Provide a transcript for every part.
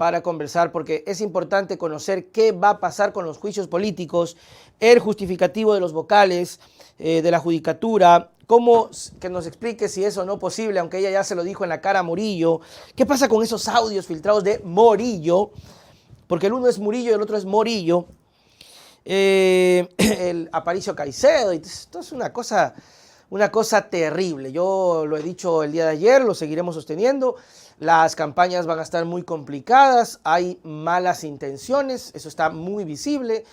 para conversar, porque es importante conocer qué va a pasar con los juicios políticos, el justificativo de los vocales de la judicatura, cómo que nos explique si es o no posible, aunque ella ya se lo dijo en la cara a Murillo. ¿Qué pasa con esos audios filtrados de Morillo? Porque el uno es Murillo y el otro es Morillo. El Aparicio Caicedo, y esto es una cosa terrible. Yo lo he dicho el día de ayer, lo seguiremos sosteniendo. Las campañas van a estar muy complicadas, hay malas intenciones, eso está muy visible.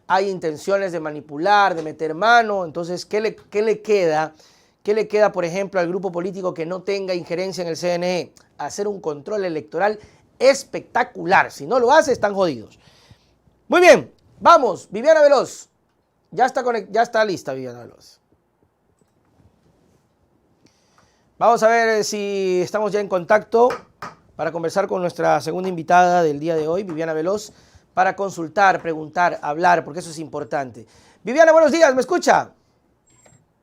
Hay intenciones de manipular, de meter mano. Entonces, ¿qué le queda? ¿Qué le queda, por ejemplo, al grupo político que no tenga injerencia en el CNE? Hacer un control electoral espectacular. Si no lo hace, están jodidos. Muy bien, vamos, Viviana Veloz. Ya está lista Viviana Veloz. Vamos a ver si estamos ya en contacto para conversar con nuestra segunda invitada del día de hoy, Viviana Veloz, para consultar, preguntar, hablar, porque eso es importante. Viviana, buenos días, ¿me escucha?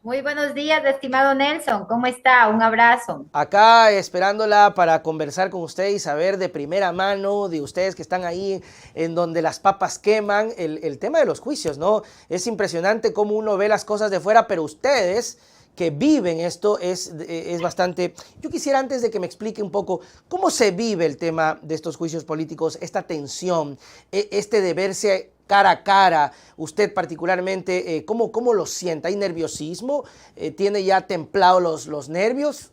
Muy buenos días, estimado Nelson. ¿Cómo está? Un abrazo. Acá esperándola para conversar con usted y saber de primera mano de ustedes que están ahí en donde las papas queman, el tema de los juicios, ¿no? Es impresionante cómo uno ve las cosas de fuera, pero ustedes que viven esto es bastante... Yo quisiera, antes de que me explique un poco cómo se vive el tema de estos juicios políticos, esta tensión, este de verse cara a cara, usted particularmente, ¿cómo lo siente? ¿Hay nerviosismo? ¿Tiene ya templados los nervios?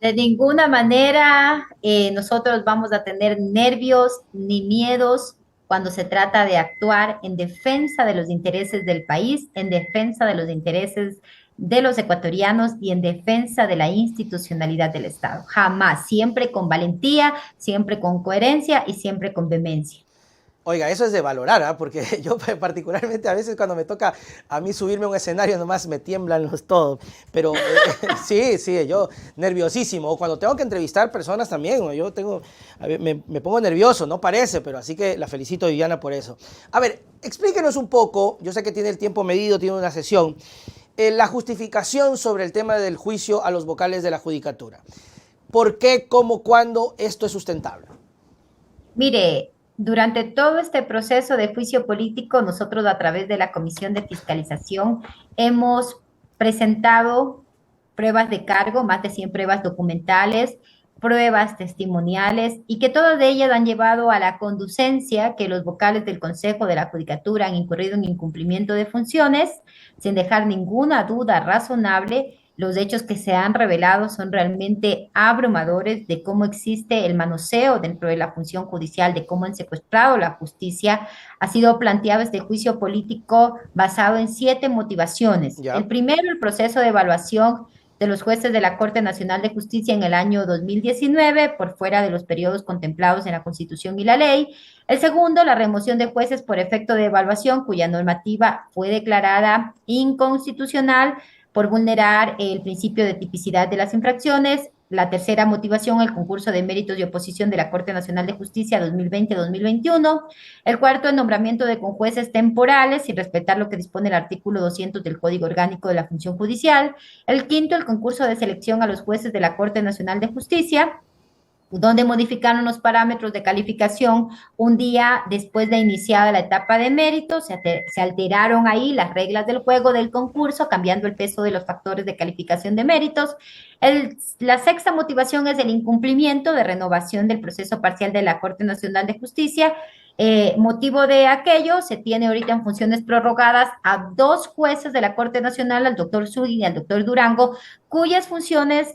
De ninguna manera nosotros vamos a tener nervios ni miedos cuando se trata de actuar en defensa de los intereses del país, en defensa de los intereses de los ecuatorianos y en defensa de la institucionalidad del Estado. Jamás, siempre con valentía, siempre con coherencia y siempre con vehemencia. Oiga, eso es de valorar, ¿eh? Porque yo particularmente a veces cuando me toca a mí subirme a un escenario nomás me tiemblan los todos. Pero sí, yo nerviosísimo. O cuando tengo que entrevistar personas también, yo me pongo nervioso, no parece, pero así que la felicito a Viviana por eso. A ver, explíquenos un poco, yo sé que tiene el tiempo medido, tiene una sesión, la justificación sobre el tema del juicio a los vocales de la judicatura. ¿Por qué, cómo, cuándo esto es sustentable? Mire, durante todo este proceso de juicio político, nosotros a través de la Comisión de Fiscalización hemos presentado pruebas de cargo, más de 100 pruebas documentales, pruebas testimoniales y que todas de ellas han llevado a la conducencia que los vocales del Consejo de la Judicatura han incurrido en incumplimiento de funciones, sin dejar ninguna duda razonable. Los hechos que se han revelado son realmente abrumadores de cómo existe el manoseo dentro de la función judicial, de cómo han secuestrado la justicia. Ha sido planteado este juicio político basado en 7 motivaciones. El ¿Ya? primero, el proceso de evaluación de los jueces de la Corte Nacional de Justicia en el año 2019, por fuera de los periodos contemplados en la Constitución y la ley. El segundo, la remoción de jueces por efecto de evaluación, cuya normativa fue declarada inconstitucional por vulnerar el principio de tipicidad de las infracciones. La tercera motivación, el concurso de méritos y oposición de la Corte Nacional de Justicia 2020-2021. El cuarto, el nombramiento de conjueces temporales, sin respetar lo que dispone el artículo 200 del Código Orgánico de la Función Judicial. El quinto, el concurso de selección a los jueces de la Corte Nacional de Justicia, donde modificaron los parámetros de calificación un día después de iniciada la etapa de mérito. Se alteraron ahí las reglas del juego del concurso, cambiando el peso de los factores de calificación de méritos. La sexta motivación es el incumplimiento de renovación del proceso parcial de la Corte Nacional de Justicia. Motivo de aquello, se tiene ahorita en funciones prorrogadas a 2 jueces de la Corte Nacional, al doctor Sugui y al doctor Durango, cuyas funciones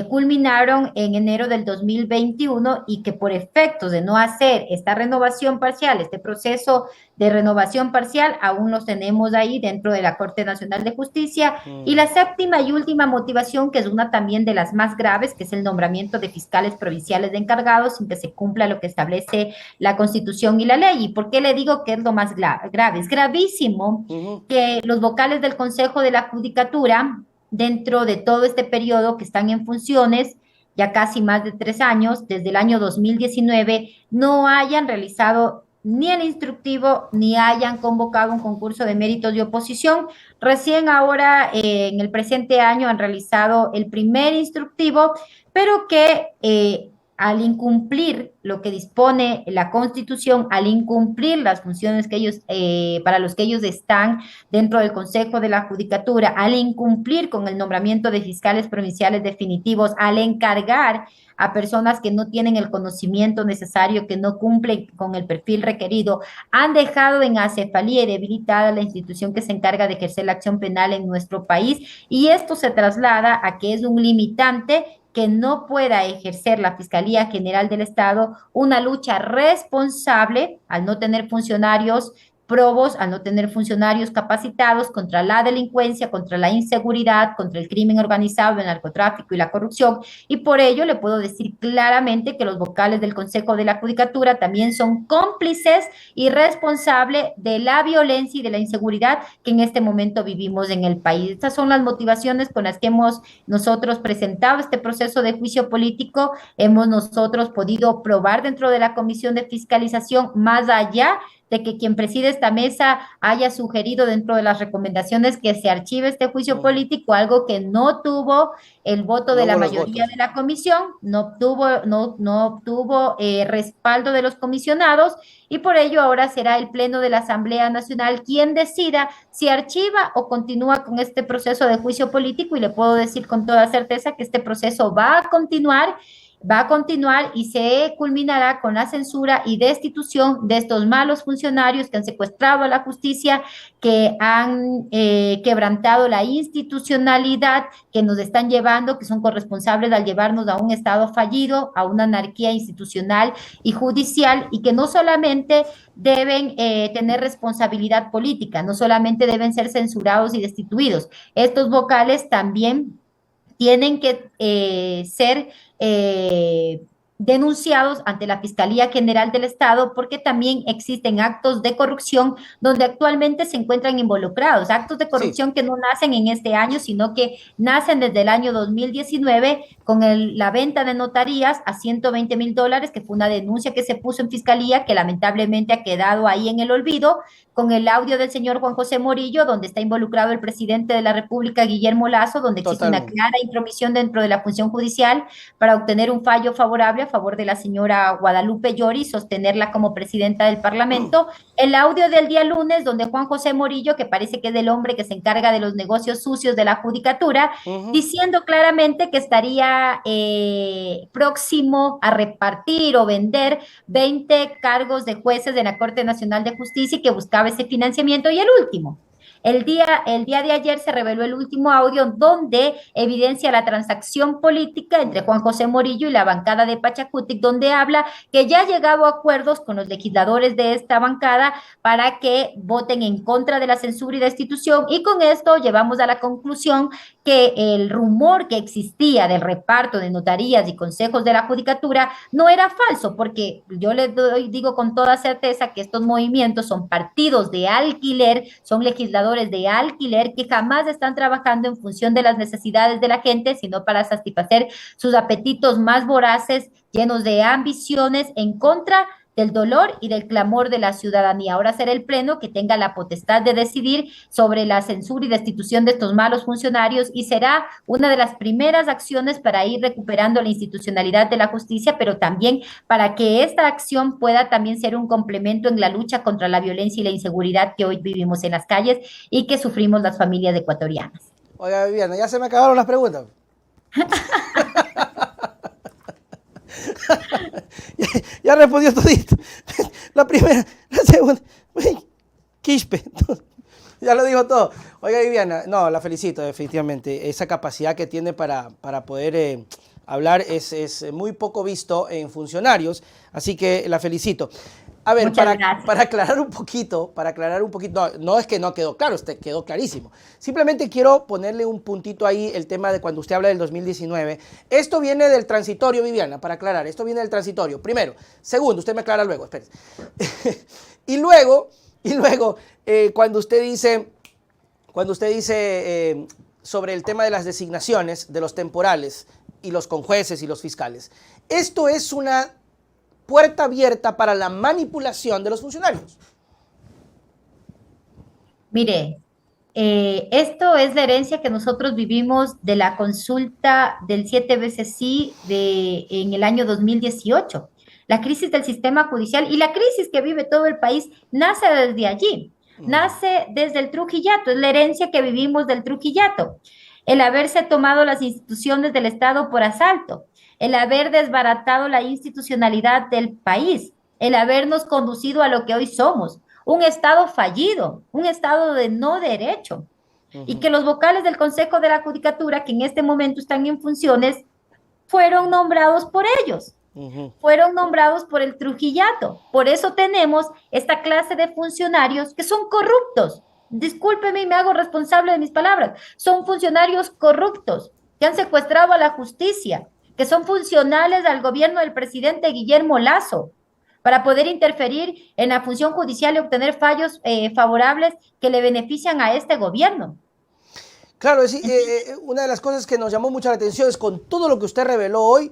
culminaron en enero del 2021 y que por efectos de no hacer esta renovación parcial, este proceso de renovación parcial, aún los tenemos ahí dentro de la Corte Nacional de Justicia. Y la séptima y última motivación, que es una también de las más graves, que es el nombramiento de fiscales provinciales de encargados sin que se cumpla lo que establece la Constitución y la ley. ¿Y por qué le digo que es lo más grave? Es gravísimo que los vocales del Consejo de la Judicatura, dentro de todo este periodo que están en funciones, ya casi más de 3 años, desde el año 2019, no hayan realizado ni el instructivo, ni hayan convocado un concurso de méritos de oposición. Recién ahora, en el presente año, han realizado el primer instructivo, pero que al incumplir lo que dispone la Constitución, al incumplir las funciones que ellos, para los que ellos están dentro del Consejo de la Judicatura, al incumplir con el nombramiento de fiscales provinciales definitivos, al encargar a personas que no tienen el conocimiento necesario, que no cumplen con el perfil requerido, han dejado en acefalía y debilitada la institución que se encarga de ejercer la acción penal en nuestro país, y esto se traslada a que es un limitante que no pueda ejercer la Fiscalía General del Estado una lucha responsable al no tener funcionarios probos, al no tener funcionarios capacitados contra la delincuencia, contra la inseguridad, contra el crimen organizado, el narcotráfico y la corrupción. Y por ello le puedo decir claramente que los vocales del Consejo de la Judicatura también son cómplices y responsables de la violencia y de la inseguridad que en este momento vivimos en el país. Estas son las motivaciones con las que hemos nosotros presentado este proceso de juicio político. Hemos nosotros podido probar dentro de la Comisión de Fiscalización, más allá de que quien preside esta mesa haya sugerido dentro de las recomendaciones que se archive este juicio político, algo que no tuvo el voto de No la hubo los mayoría votos. de la comisión, no obtuvo respaldo de los comisionados, y por ello ahora será el Pleno de la Asamblea Nacional quien decida si archiva o continúa con este proceso de juicio político, y le puedo decir con toda certeza que este proceso va a continuar y se culminará con la censura y destitución de estos malos funcionarios que han secuestrado a la justicia, que han quebrantado la institucionalidad, que nos están llevando, que son corresponsables al llevarnos a un Estado fallido, a una anarquía institucional y judicial, y que no solamente deben tener responsabilidad política, no solamente deben ser censurados y destituidos, estos vocales también tienen que ser denunciados ante la Fiscalía General del Estado, porque también existen actos de corrupción donde actualmente se encuentran involucrados, actos de Sí, corrupción que no nacen en este año, sino que nacen desde el año 2019 con la venta de notarías a $120,000, que fue una denuncia que se puso en Fiscalía, que lamentablemente ha quedado ahí en el olvido, con el audio del señor Juan José Morillo, donde está involucrado el presidente de la República, Guillermo Lazo, donde existe una totalmente. clara intromisión dentro de la función judicial para obtener un fallo favorable a favor de la señora Guadalupe Llori, sostenerla como presidenta del Parlamento. El audio del día lunes, donde Juan José Morillo, que parece que es el hombre que se encarga de los negocios sucios de la judicatura, diciendo claramente que estaría próximo a repartir o vender 20 cargos de jueces de la Corte Nacional de Justicia, y que buscaba ese financiamiento. Y el último, el día de ayer se reveló el último audio donde evidencia la transacción política entre Juan José Morillo y la bancada de Pachacutic, donde habla que ya ha llegado a acuerdos con los legisladores de esta bancada para que voten en contra de la censura y destitución, y con esto llevamos a la conclusión que el rumor que existía del reparto de notarías y consejos de la judicatura no era falso, porque yo les digo con toda certeza que estos movimientos son partidos de alquiler, son legisladores de alquiler que jamás están trabajando en función de las necesidades de la gente, sino para satisfacer sus apetitos más voraces, llenos de ambiciones en contra del dolor y del clamor de la ciudadanía. Ahora será el Pleno que tenga la potestad de decidir sobre la censura y destitución de estos malos funcionarios, y será una de las primeras acciones para ir recuperando la institucionalidad de la justicia, pero también para que esta acción pueda también ser un complemento en la lucha contra la violencia y la inseguridad que hoy vivimos en las calles y que sufrimos las familias ecuatorianas. Oiga, Viviana, ya se me acabaron las preguntas. ya, ya respondió todito. La primera, la segunda. Quispe. Ya lo dijo todo. Oiga, Viviana, no, la felicito definitivamente. Esa capacidad que tiene para poder hablar es muy poco visto en funcionarios, así que la felicito. A ver, Muchas gracias. para aclarar un poquito, no es que no quedó claro, usted quedó clarísimo. Simplemente quiero ponerle un puntito ahí el tema de cuando usted habla del 2019. Esto viene del transitorio, Viviana, para aclarar, esto viene del transitorio, primero. Segundo, usted me aclara luego, espérese. y luego, cuando usted dice sobre el tema de las designaciones de los temporales y los conjueces y los fiscales, esto es una puerta abierta para la manipulación de los funcionarios. Mire, Esto es la herencia que nosotros vivimos de la consulta del 7 veces sí en el año 2018. La crisis del sistema judicial y la crisis que vive todo el país nace desde allí, nace desde el Trujillato, es la herencia que vivimos del Trujillato. El haberse tomado las instituciones del Estado por asalto, el haber desbaratado la institucionalidad del país, el habernos conducido a lo que hoy somos, un Estado fallido, un Estado de no derecho, y que los vocales del Consejo de la Judicatura, que en este momento están en funciones, fueron nombrados por ellos, fueron nombrados por el Trujillato. Por eso tenemos esta clase de funcionarios que son corruptos. Discúlpeme y me hago responsable de mis palabras. Son funcionarios corruptos que han secuestrado a la justicia, que son funcionales al gobierno del presidente Guillermo Lasso, para poder interferir en la función judicial y obtener fallos favorables que le benefician a este gobierno. Claro, una de las cosas que nos llamó mucho la atención es con todo lo que usted reveló hoy,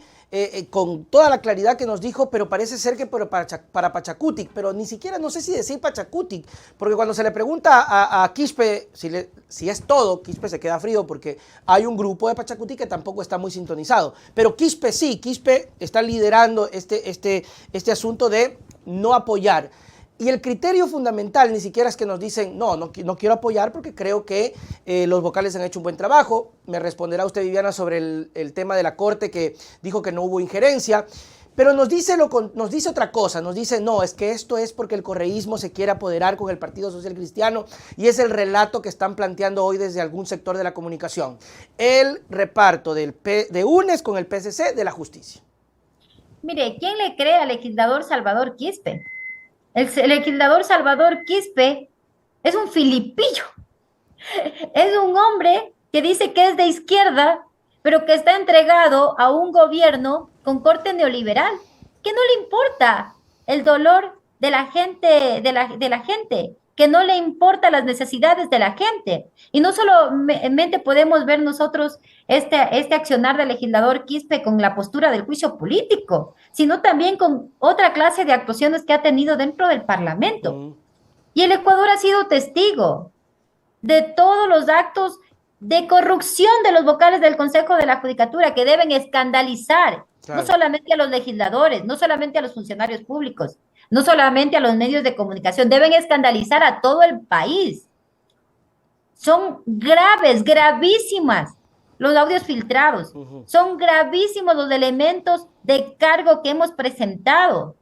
con toda la claridad que nos dijo, pero parece ser que para Pachacutic, pero ni siquiera no sé si decir Pachacutic, porque cuando se le pregunta a Quispe si es todo, Quispe se queda frío porque hay un grupo de Pachacutic que tampoco está muy sintonizado, pero Quispe sí, Quispe está liderando este asunto de no apoyar. Y el criterio fundamental ni siquiera es que nos dicen, no quiero apoyar porque creo que los vocales han hecho un buen trabajo. Me responderá usted, Viviana, sobre el tema de la Corte que dijo que no hubo injerencia. Pero nos dice otra cosa, nos dice, no, es que esto es porque el correísmo se quiere apoderar con el Partido Social Cristiano y es el relato que están planteando hoy desde algún sector de la comunicación. El reparto de UNES con el PSC de la justicia. Mire, ¿quién le cree al legislador Salvador Quispe? El legislador Salvador Quispe es un filipillo, es un hombre que dice que es de izquierda, pero que está entregado a un gobierno con corte neoliberal, que no le importa el dolor de la gente, de la gente, que no le importa las necesidades de la gente. Y no solamente podemos ver nosotros este accionar del legislador Quispe con la postura del juicio político, sino también con otra clase de actuaciones que ha tenido dentro del Parlamento. Y el Ecuador ha sido testigo de todos los actos de corrupción de los vocales del Consejo de la Judicatura que deben escandalizar, claro, no solamente a los legisladores, no solamente a los funcionarios públicos, no solamente a los medios de comunicación, deben escandalizar a todo el país. Son graves, gravísimas los audios filtrados, son gravísimos los elementos de cargo que hemos presentado.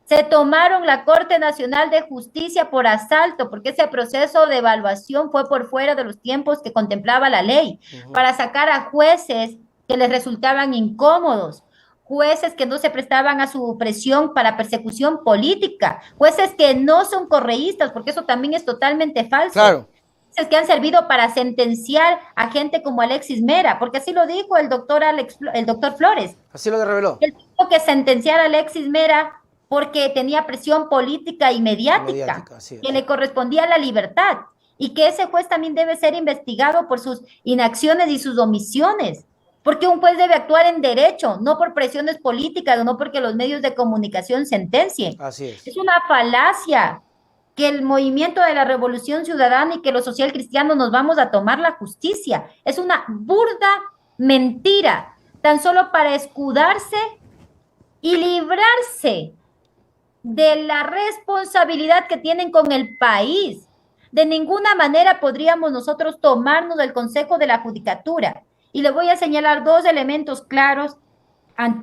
Se tomaron la Corte Nacional de Justicia por asalto, porque ese proceso de evaluación fue por fuera de los tiempos que contemplaba la ley, para sacar a jueces que les resultaban incómodos, jueces que no se prestaban a su presión para persecución política, jueces que no son correístas, porque eso también es totalmente falso. Claro. Jueces que han servido para sentenciar a gente como Alexis Mera, porque así lo dijo el doctor Flores. Así lo reveló. Él tuvo que sentenciar a Alexis Mera porque tenía presión política y mediática que le correspondía a la libertad, y que ese juez también debe ser investigado por sus inacciones y sus omisiones, porque un juez debe actuar en derecho, no por presiones políticas o no porque los medios de comunicación sentencien. Así es. Es una falacia que el movimiento de la Revolución Ciudadana y que los social cristianos nos vamos a tomar la justicia. Es una burda mentira, tan solo para escudarse y librarse de la responsabilidad que tienen con el país. De ninguna manera podríamos nosotros tomarnos del Consejo de la Judicatura. Y le voy a señalar dos elementos claros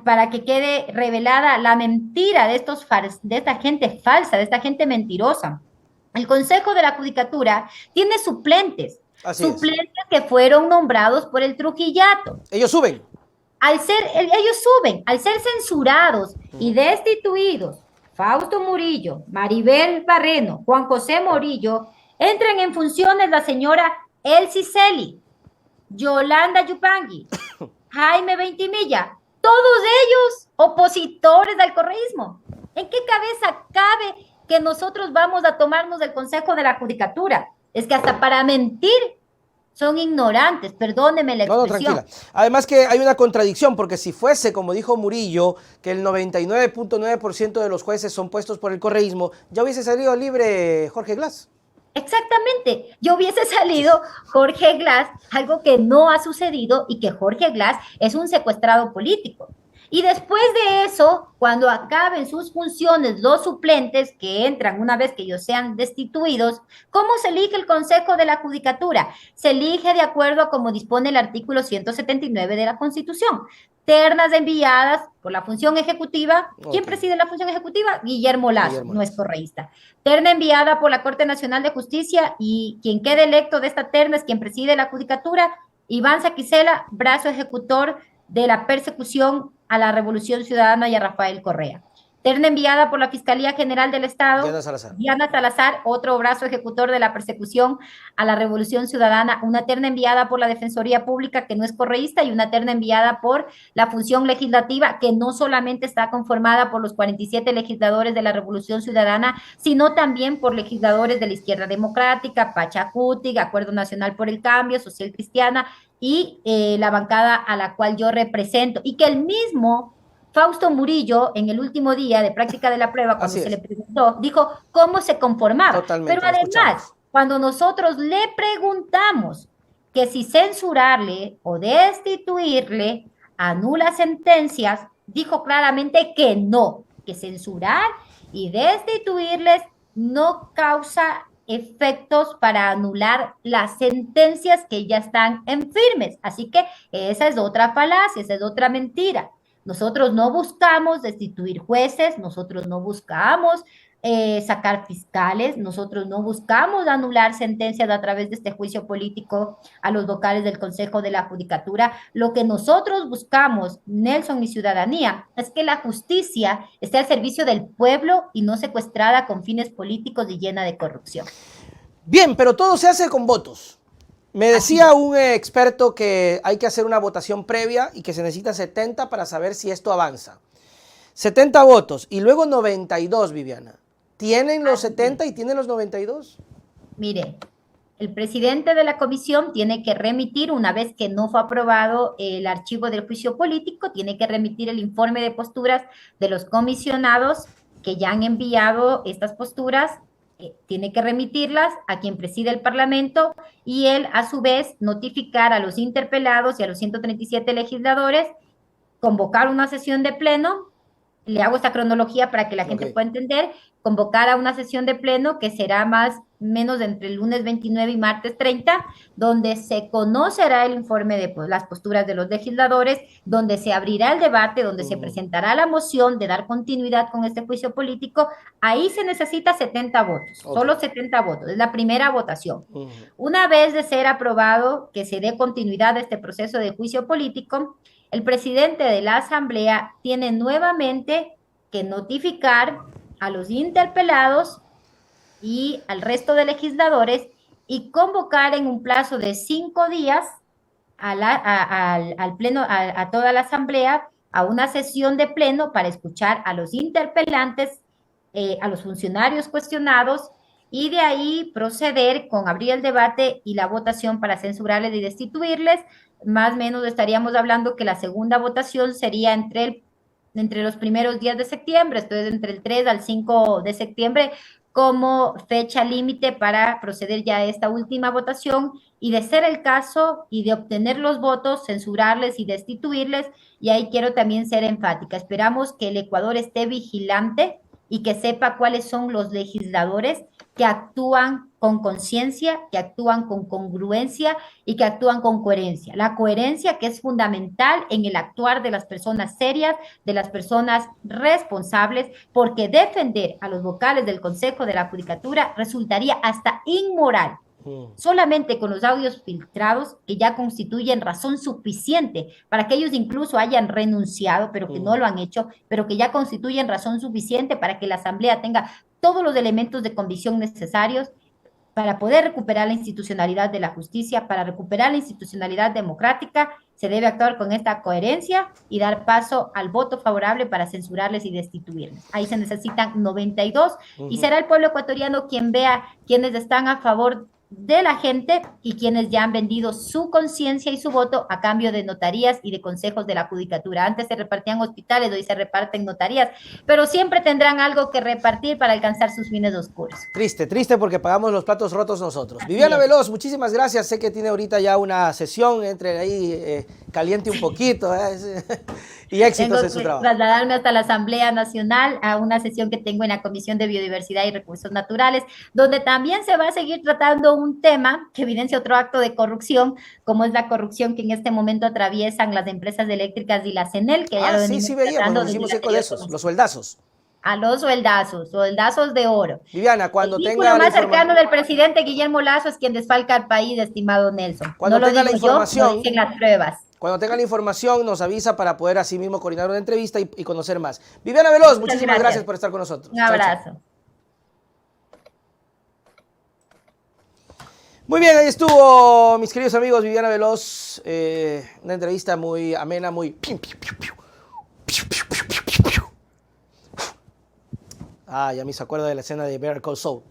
para que quede revelada la mentira de esta gente falsa, de esta gente mentirosa. El Consejo de la Judicatura tiene suplentes, suplentes que fueron nombrados por el Trujillato. Ellos suben. Ellos suben, al ser censurados y destituidos, Fausto Murillo, Maribel Barreno, Juan José Morillo, entran en funciones la señora Elsie Celi, Yolanda Yupangui, Jaime Ventimilla, todos ellos opositores al correísmo. ¿En qué cabeza cabe que nosotros vamos a tomarnos del Consejo de la Judicatura? Es que hasta para mentir son ignorantes, perdóneme la expresión. No, tranquila. Además que hay una contradicción, porque si fuese, como dijo Murillo, que el 99.9% de los jueces son puestos por el correísmo, ya hubiese salido libre Jorge Glass. Exactamente. Yo hubiese salido Jorge Glass, algo que no ha sucedido y que Jorge Glass es un secuestrado político. Y después de eso, cuando acaben sus funciones los suplentes que entran una vez que ellos sean destituidos, ¿cómo se elige el Consejo de la Judicatura? Se elige de acuerdo a como dispone el artículo 179 de la Constitución. Ternas enviadas por la función ejecutiva. ¿Quién preside la función ejecutiva? Guillermo Lazo, no es correísta. Terna enviada por la Corte Nacional de Justicia y quien quede electo de esta terna es quien preside la judicatura, Iván Saquicela, brazo ejecutor de la persecución a la Revolución Ciudadana y a Rafael Correa. Terna enviada por la Fiscalía General del Estado, Diana Salazar, otro brazo ejecutor de la persecución a la Revolución Ciudadana, una terna enviada por la Defensoría Pública, que no es correísta, y una terna enviada por la función legislativa, que no solamente está conformada por los 47 legisladores de la Revolución Ciudadana, sino también por legisladores de la Izquierda Democrática, Pachacuti, Acuerdo Nacional por el Cambio, Social Cristiana, y la bancada a la cual yo represento, y que el mismo Fausto Murillo, en el último día de práctica de la prueba, cuando se le preguntó, dijo cómo se conformaba. Pero además, cuando nosotros le preguntamos que si censurarle o destituirle anula sentencias, dijo claramente que no, que censurar y destituirles no causa efectos para anular las sentencias que ya están en firmes. Así que esa es otra falacia, esa es otra mentira. Nosotros no buscamos destituir jueces, nosotros no buscamos sacar fiscales, nosotros no buscamos anular sentencias a través de este juicio político a los vocales del Consejo de la Judicatura. Lo que nosotros buscamos, Nelson y ciudadanía, es que la justicia esté al servicio del pueblo y no secuestrada con fines políticos y llena de corrupción. Bien, pero todo se hace con votos. Me decía un experto que hay que hacer una votación previa y que se necesita 70 para saber si esto avanza. 70 votos y luego 92, Viviana. ¿Tienen los 70 y tienen los 92? Mire, el presidente de la comisión tiene que remitir, una vez que no fue aprobado el archivo del juicio político, tiene que remitir el informe de posturas de los comisionados que ya han enviado estas posturas, tiene que remitirlas a quien preside el Parlamento y él, a su vez, notificar a los interpelados y a los 137 legisladores, convocar una sesión de pleno. Le hago esta cronología para que la gente pueda entender, convocar a una sesión de pleno que será más o menos entre el lunes 29 y martes 30, donde se conocerá el informe de las posturas de los legisladores, donde se abrirá el debate, donde se presentará la moción de dar continuidad con este juicio político. Ahí se necesita 70 votos, solo 70 votos, es la primera votación. Una vez de ser aprobado que se dé continuidad a este proceso de juicio político, el presidente de la Asamblea tiene nuevamente que notificar a los interpelados y al resto de legisladores y convocar en un plazo de 5 días al pleno, a toda la Asamblea, a una sesión de pleno para escuchar a los interpelantes, a los funcionarios cuestionados, y de ahí proceder con abrir el debate y la votación para censurarles y destituirles. Más o menos estaríamos hablando que la segunda votación sería entre los primeros días de septiembre, entonces entre el 3 al 5 de septiembre, como fecha límite para proceder ya a esta última votación, y de ser el caso y de obtener los votos, censurarles y destituirles. Y ahí quiero también ser enfática, esperamos que el Ecuador esté vigilante y que sepa cuáles son los legisladores que actúan con conciencia, que actúan con congruencia y que actúan con coherencia. La coherencia, que es fundamental en el actuar de las personas serias, de las personas responsables, porque defender a los vocales del Consejo de la Judicatura resultaría hasta inmoral. Solamente con los audios filtrados, que ya constituyen razón suficiente para que ellos incluso hayan renunciado, pero que no lo han hecho, pero que ya constituyen razón suficiente para que la Asamblea tenga todos los elementos de convicción necesarios para poder recuperar la institucionalidad de la justicia, para recuperar la institucionalidad democrática. Se debe actuar con esta coherencia y dar paso al voto favorable para censurarles y destituirles. Ahí se necesitan 92 y será el pueblo ecuatoriano quien vea quienes están a favor de la gente y quienes ya han vendido su conciencia y su voto a cambio de notarías y de consejos de la judicatura. Antes se repartían hospitales, hoy se reparten notarías, pero siempre tendrán algo que repartir para alcanzar sus fines oscuros. Triste, triste porque pagamos los platos rotos nosotros. Así Viviana es. Veloz, muchísimas gracias. Sé que tiene ahorita ya una sesión, entre ahí, caliente un poquito, y éxitos Tengo en su que trabajo. trasladarme hasta la Asamblea Nacional a una sesión que tengo en la Comisión de Biodiversidad y Recursos Naturales, donde también se va a seguir tratando un tema que evidencia otro acto de corrupción, como es la corrupción que en este momento atraviesan las empresas eléctricas y la CENEL, que ya Ah, lo sí, venimos sí veíamos, tratando nos desde hicimos la eco de anterior esos, los comisión. sueldazos. A los sueldazos, sueldazos de oro. Viviana, El cuando vínculo tenga la más cercano información, del presidente Guillermo Lazo es quien desfalca al país, estimado Nelson. No cuando lo tenga la digo yo, lo información, dicen las pruebas. cuando tenga la información, nos avisa para poder así mismo coordinar una entrevista y conocer más. Viviana Veloz, Muchas muchísimas gracias gracias. por estar con nosotros. Un Chao, chao. abrazo. Muy bien, ahí estuvo, mis queridos amigos, Viviana Veloz. Una entrevista muy amena, muy... Ah, ya me hizo acuerdo de la escena de Better Call Saul.